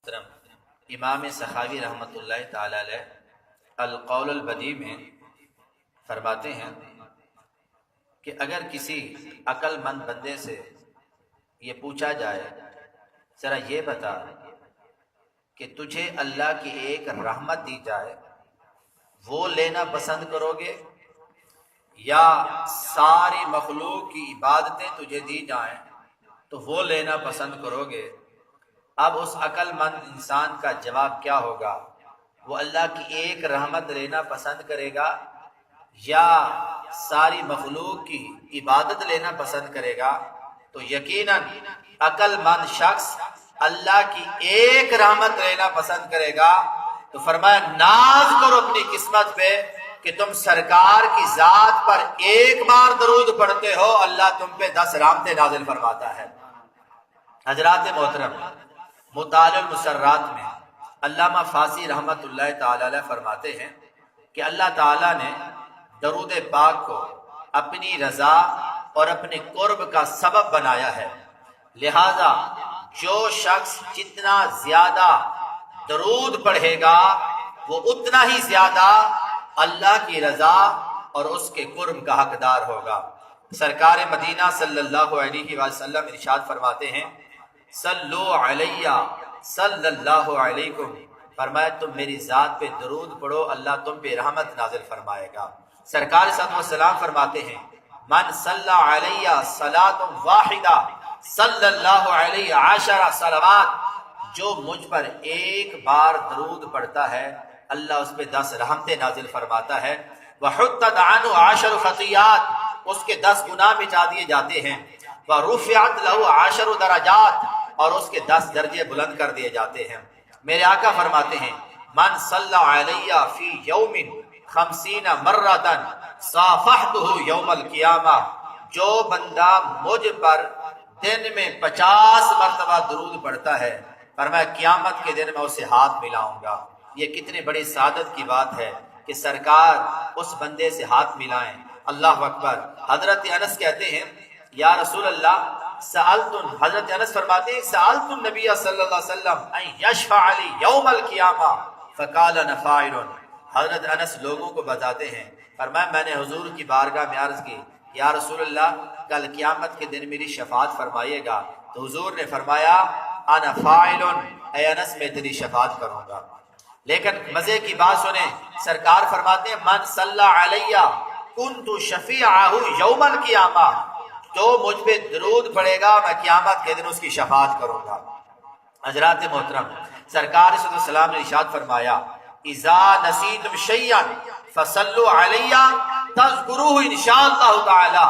محترم امام سخاوی رحمۃ اللہ تعالی علیہ القول البدیع میں فرماتے ہیں کہ اگر کسی عقل مند بندے سے یہ پوچھا جائے ذرا یہ بتا کہ تجھے اللہ کی ایک رحمت دی جائے وہ لینا پسند کرو گے یا ساری مخلوق کی عبادتیں تجھے دی جائیں تو وہ لینا پسند کرو گے؟ اب اس عقل مند انسان کا جواب کیا ہوگا؟ وہ اللہ کی ایک رحمت لینا پسند کرے گا یا ساری مخلوق کی عبادت لینا پسند کرے گا؟ تو یقیناً عقل مند شخص اللہ کی ایک رحمت لینا پسند کرے گا۔ تو فرمایا ناز کرو اپنی قسمت پہ کہ تم سرکار کی ذات پر ایک بار درود پڑھتے ہو، اللہ تم پہ 10 رحمتیں نازل فرماتا ہے۔ حضرات محترم، مطالع المسرات میں علامہ فاسی رحمۃ اللہ تعالی علیہ فرماتے ہیں کہ اللہ تعالیٰ نے درود پاک کو اپنی رضا اور اپنے قرب کا سبب بنایا ہے، لہذا جو شخص جتنا زیادہ درود پڑھے گا وہ اتنا ہی زیادہ اللہ کی رضا اور اس کے قرب کا حقدار ہوگا۔ سرکار مدینہ صلی اللہ علیہ وسلم ارشاد فرماتے ہیں صلو علیہ صلی اللہ علیکم، فرمایا تم میری ذات پہ درود پڑھو اللہ تم پہ رحمت نازل فرمائے گا۔ سرکار صلی اللہ علیہ وسلم فرماتے ہیں من صلی علیہ صلاۃ واحدہ صلی اللہ علیہ 10 صلوات، جو مجھ پر ایک بار درود پڑھتا ہے اللہ اس پہ 10 رحمتیں نازل فرماتا ہے۔ وحطت عنہ 10 خطیات، اس کے 10 گناہ مٹا دیے جاتے ہیں۔ ورفعت له 10 درجات، اور اس کے 10 درجے بلند کر دیے جاتے ہیں۔ میرے آقا فرماتے ہیں من صلی علیہ فی یوم 50 مرۃ صافحتہ یوم القیامہ، جو بندہ مجھ پر دن میں 50 مرتبہ درود پڑھتا ہے فرمایا قیامت کے دن میں اسے ہاتھ ملاؤں گا۔ یہ کتنی بڑی سعادت کی بات ہے کہ سرکار اس بندے سے ہاتھ ملائیں۔ اللہ اکبر۔ حضرت انس کہتے ہیں یا رسول اللہ حضرت انس فرماتے ہیں سألت النبی صلی اللہ علیہ وسلم ان یشفع لی یوم القیامہ فقال نفائل۔ حضرت انس لوگوں کو بتاتے ہیں، فرمایا میں نے حضور کی بارگاہ میں عرض کی یا رسول اللہ کل قیامت کے دن میری شفاعت فرمائیے گا، تو حضور نے فرمایا انا فاعل، اے انس میں تیری شفاعت کروں گا۔ لیکن مزے کی بات سنیں، سرکار فرماتے ہیں من صلی علیہ کنت شفیعہ یوم القیامہ، جو مجھ پہ درود پڑے گا میں قیامت کے دن اس کی شفاعت کروں گا۔ حضرات محترم، سرکار صلی اللہ علیہ وسلم نے ارشاد فرمایا اذا نسیتم شیئا فصلوا علیہ تذکروہ انشاءاللہ تعالی،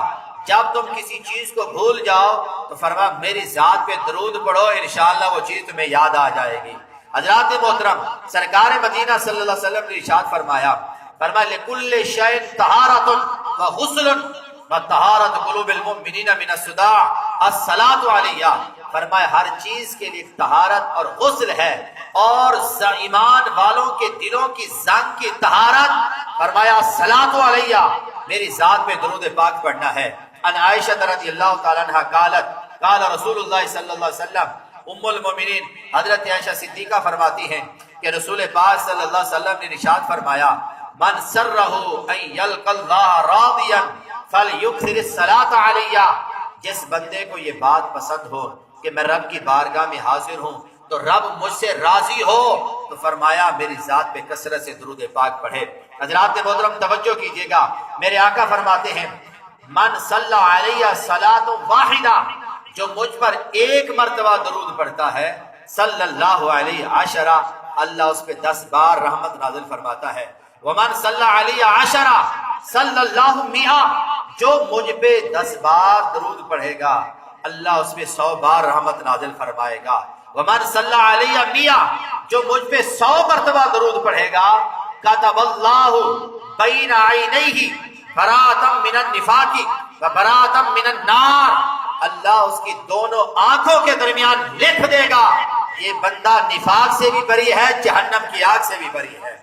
جب تم کسی چیز کو بھول جاؤ تو فرمایا میری ذات پہ درود پڑھو انشاءاللہ وہ چیز تمہیں یاد آ جائے گی۔ حضرات محترم، سرکار مدینہ صلی اللہ علیہ وسلم نے ارشاد فرمایا لکل شیء طہارۃ وغسل وطہارت قلوب المؤمنین من الصداع الصلاۃ علیہ، فرمایا ہر چیز کے لیے طہارت اور غسل ہے، اور ایمان والوں کے دلوں کی زنگ کی طہارت فرمایا الصلاۃ علیہ، میری ذات پہ درود پاک پڑھنا ہے۔ ان عائشہ رضی اللہ تعالی عنہا قالت قال رسول اللہ صلی اللہ علیہ وسلم، ام المومنین حضرت عائشہ صدیقہ فرماتی ہیں کہ رسول پاک صلی اللہ علیہ وسلم نے ارشاد فرمایا من سرہ ان یلقى اللہ راضیا فلیکثر الصلاۃ علیہ، جس بندے کو یہ بات پسند ہو کہ میں رب کی بارگاہ میں حاضر ہوں تو رب مجھ سے راضی ہو تو فرمایا میری ذات پہ کثرت سے درود پاک پڑھے۔ حضرات محترم توجہ کیجیے گا، میرے آقا فرماتے ہیں من صلی علیہ صلاۃ واحدہ، جو مجھ پر ایک مرتبہ درود پڑھتا ہے صلی اللہ علیہ 10، اللہ اس پہ 10 بار رحمت نازل فرماتا ہے۔ ومن صلی علیہ 10 صلی اللہ 100، جو مجھ پہ 10 بار درود پڑھے گا اللہ اس پہ 100 بار رحمت نازل فرمائے گا۔ ومن صلی علیہ 100، جو مجھ پہ 100 مرتبہ درود پڑھے گا کتب اللہ بین عینیہ براۃ من النفاق وبراۃ من النار، اللہ اس کی دونوں آنکھوں کے درمیان لکھ دے گا یہ بندہ نفاق سے بھی بری ہے جہنم کی آگ سے بھی بری ہے۔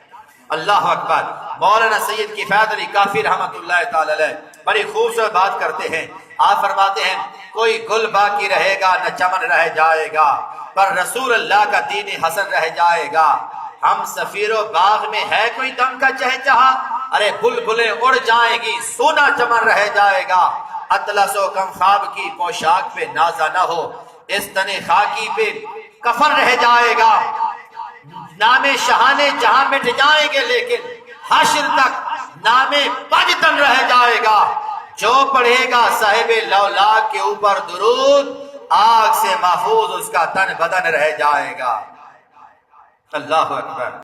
اللہ اکبر۔ مولانا سید کفایت علی کافی رحمت اللہ تعالی علیہ بڑی خوبصورت بات کرتے ہیں۔ آپ فرماتے ہیں کوئی گل باقی رہے گا نہ چمن رہ جائے گا، پر رسول اللہ کا دین حسن رہ جائے گا۔ ہم سفیر و باغ میں ہے کوئی دم کا چہچہا، ارے بلبلیں اڑ جائیں گی سونا چمن رہ جائے گا۔ اطلس و کم خواب کی پوشاک پہ نازا نہ ہو، اس تن خاکی پہ کفن رہ جائے گا۔ نام شہانے جہاں مٹ جائیں گے لیکن حشر تک نام پنجتن رہ جائے گا۔ جو پڑھے گا صاحب لولاک کے اوپر درود، آگ سے محفوظ اس کا تن بدن رہ جائے گا۔ اللہ اکبر۔